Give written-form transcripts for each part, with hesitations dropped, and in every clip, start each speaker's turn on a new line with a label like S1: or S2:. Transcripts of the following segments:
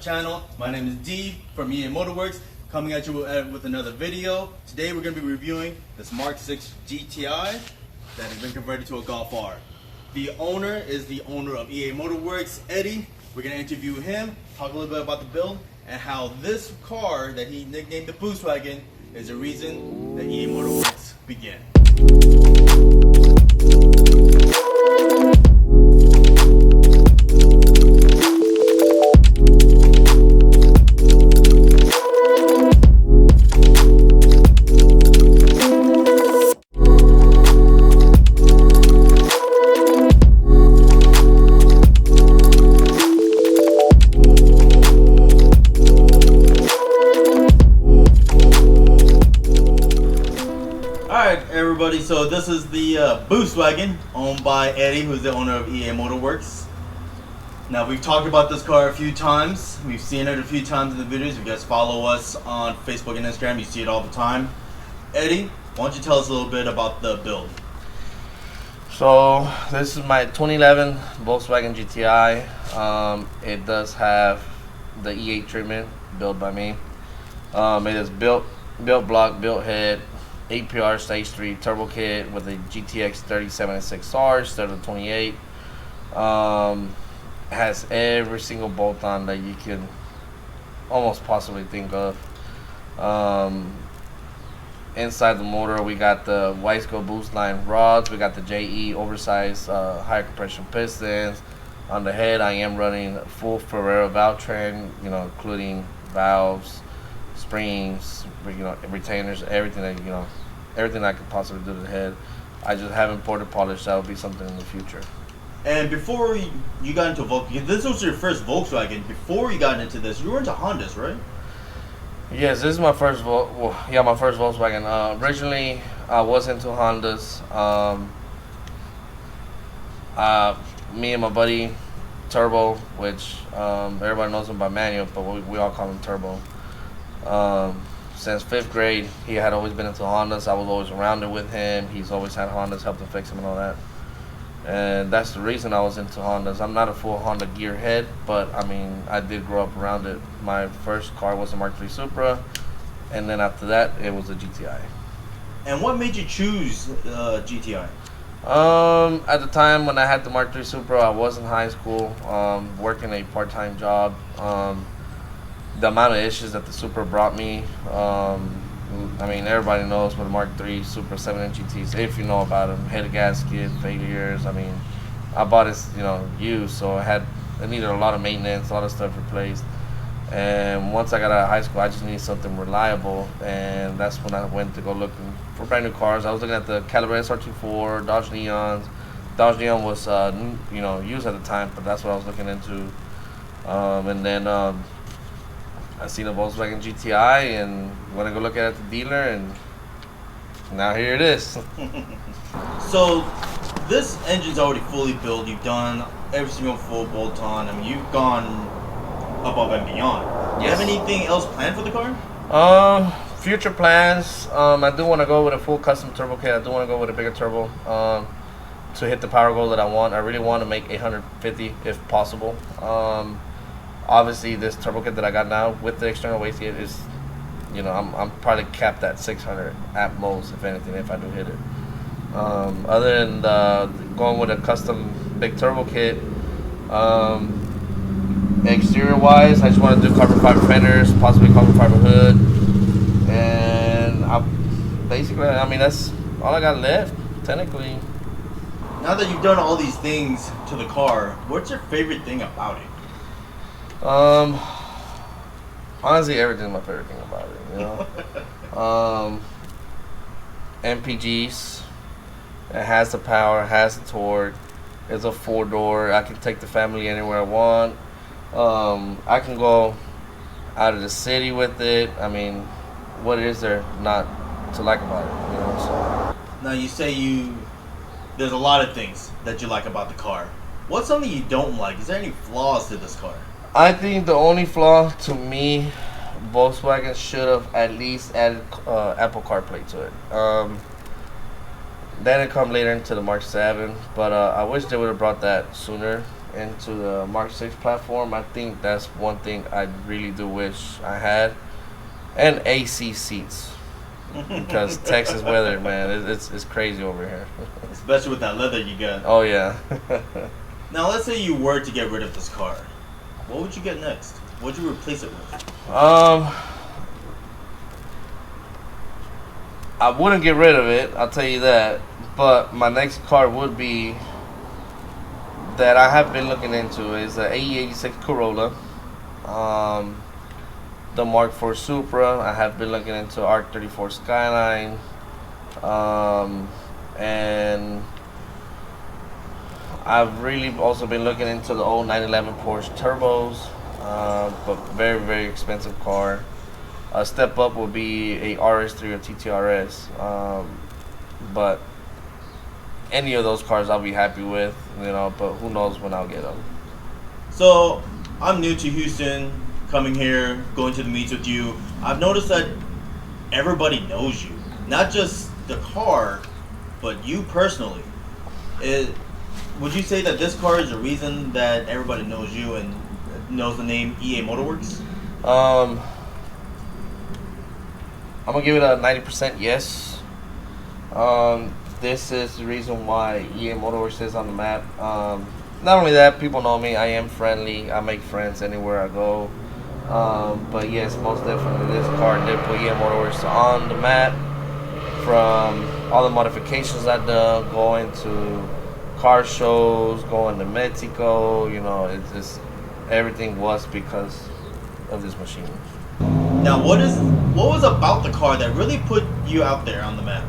S1: channel. My name is D from EA Motorworks, coming at you with another video. Today we're going to be reviewing this Mark 6 GTI that has been converted to a Golf R. The owner is the owner of EA Motorworks, Eddie. We're going to interview him, talk a little bit about the build, and how this car that he nicknamed the Volkswagen is the reason that EA Motorworks began. Everybody, so this is the Volkswagen owned by Eddie, who's the owner of EA Motorworks. Now, we've talked about this car a few times. We've seen it a few times in the videos. If you guys follow us on Facebook and Instagram, you see it all the time. Eddie, why don't you tell us a little bit about the build?
S2: So this is my 2011 Volkswagen GTI. It does have the E8 treatment built by me. It is built block, built head, APR stage 3 turbo kit with a GTX 3076R instead of 28. Has every single bolt on that you can almost possibly think of. Inside the motor, we got the wastegate boost line rods. We got the JE oversized high compression pistons. On the head, I am running full Ferrera valve train, including valves, springs, retainers, everything that everything I could possibly do to the head. I just haven't ported polished. That will be something in the future.
S1: And before you got into Volkswagen, this was your first Volkswagen. Before you got into this, you were into Hondas, right?
S2: Yes, this is my first my first Volkswagen. Originally, I was into Hondas. Me and my buddy Turbo, which everybody knows him by manual, but we all call him Turbo. Since 5th grade, he had always been into Hondas. I was always around it with him. He's always had Hondas, helped him fix them and all that. And that's the reason I was into Hondas. I'm not a full Honda gearhead, but I did grow up around it. My first car was a Mark III Supra, and then after that, it was a GTI.
S1: And what made you choose GTI?
S2: At the time when I had the Mark III Supra, I was in high school, working a part-time job. The amount of issues that the Supra brought me, everybody knows what the Mark III Supra 7-inch GTs, if you know about them, head gasket, failures. I bought it, used, so it needed a lot of maintenance, a lot of stuff replaced. And once I got out of high school, I just needed something reliable, and that's when I went to go looking for brand new cars. I was looking at the Caliber SR24, Dodge Neons. Dodge Neon was, used at the time, but that's what I was looking into. And then I seen a Volkswagen GTI and went to go look at it at the dealer, and now here it is.
S1: So this engine's already fully built. You've done every single full bolt-on. You've gone above and beyond.
S2: Yes.
S1: Do you have anything else planned for the car?
S2: Future plans. I do want to go with a full custom turbo kit. I do want to go with a bigger turbo to hit the power goal that I want. I really want to make 850 if possible. Obviously, this turbo kit that I got now with the external wastegate is, I'm probably capped at 600 at most, if anything, if I do hit it. Other than going with a custom big turbo kit, exterior-wise, I just want to do carbon fiber fenders, possibly carbon fiber hood, and that's all I got left, technically.
S1: Now that you've done all these things to the car, what's your favorite thing about it?
S2: Honestly, everything's my favorite thing about it, MPGs, it has the power, it has the torque, it's a 4-door, I can take the family anywhere I want, I can go out of the city with it. What is there not to like about it, so.
S1: Now you say there's a lot of things that you like about the car. What's something you don't like? Is there any flaws to this car?
S2: I think the only flaw to me, Volkswagen should have at least added Apple CarPlay to it. That didn't come later into the Mark 7, but I wish they would have brought that sooner. into the Mark 6 platform. I think that's one thing I really do wish I had, and AC seats. Because Texas weather, man, it's crazy over here.
S1: Especially with that leather you got.
S2: Oh yeah.
S1: Now let's say you were to get rid of this car. What would you get next? What would you replace it with?
S2: I wouldn't get rid of it, I'll tell you that. But my next car would be, that I have been looking into, is the AE86 Corolla. The Mark IV Supra. I have been looking into R34 Skyline, and I've really also been looking into the old 911 Porsche turbos, but very, very expensive car. A step up would be a RS3 or TTRS, but any of those cars I'll be happy with, you know, but who knows when I'll get them.
S1: So I'm new to Houston, coming here, going to the meets with you. I've noticed that everybody knows you, not just the car, but you personally. Would you say that this car is the reason that everybody knows you and knows the name EA Motorworks?
S2: I'm gonna give it a 90% yes. This is the reason why EA Motorworks is on the map. Not only that, people know me. I am friendly. I make friends anywhere I go. But yes, most definitely this car did put EA Motorworks on the map. From all the modifications I've done, going to car shows, going to Mexico, you know, it's just everything was because of this machine.
S1: Now, what was about the car that really put you out there on the map?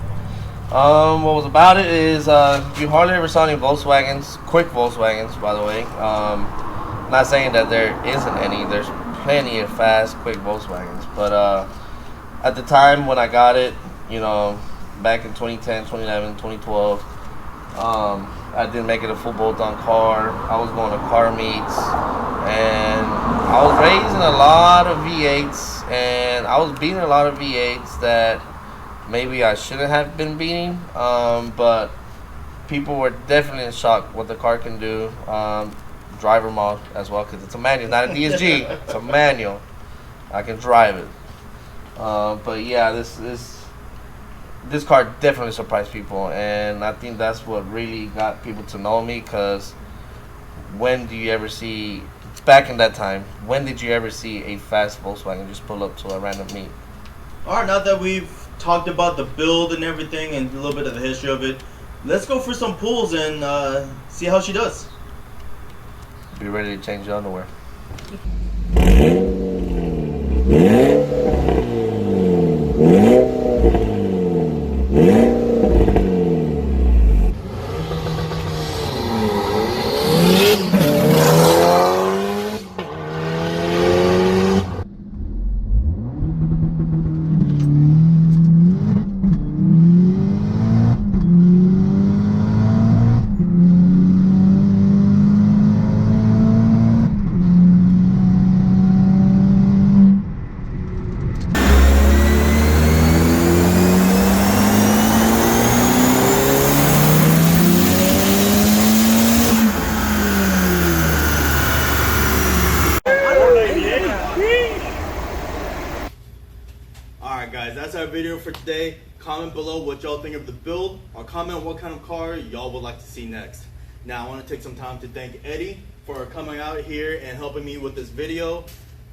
S2: What was about it is you hardly ever saw any Volkswagens, quick Volkswagens, by the way. Not saying that there isn't any. There's plenty of fast, quick Volkswagens. But at the time when I got it, you know, back in 2010, 2011, 2012, I didn't make it a full bolt-on car. I was going to car meets, and I was raising a lot of V8s, and I was beating a lot of V8s that maybe I shouldn't have been beating, but people were definitely in shock what the car can do. Driver mod as well, because it's a manual, not a DSG. It's a manual. I can drive it. But yeah, this car definitely surprised people, and I think that's what really got people to know me. Because when do you ever see, back in that time, when did you ever see a fast Volkswagen just pull up to a random meet?
S1: All right, now that we've talked about the build and everything and a little bit of the history of it, let's go for some pulls and see how she does.
S2: Be ready to change your underwear.
S1: Alright guys, that's our video for today. Comment below what y'all think of the build, or comment what kind of car y'all would like to see next. Now I want to take some time to thank Eddie for coming out here and helping me with this video.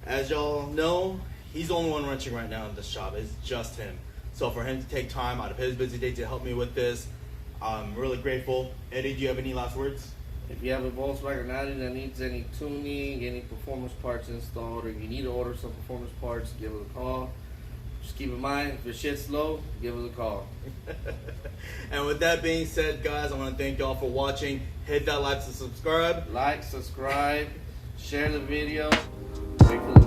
S1: As y'all know, he's the only one wrenching right now in this shop. It's just him. So for him to take time out of his busy day to help me with this, I'm really grateful. Eddie, do you have any last words?
S2: If you have a Volkswagen Audi that needs any tuning, any performance parts installed, or you need to order some performance parts, give us a call. Just keep in mind, if your shit's slow, give us a call.
S1: And with that being said, guys, I want to thank y'all for watching. Hit that like and subscribe.
S2: Like, subscribe, share the video. Wait for the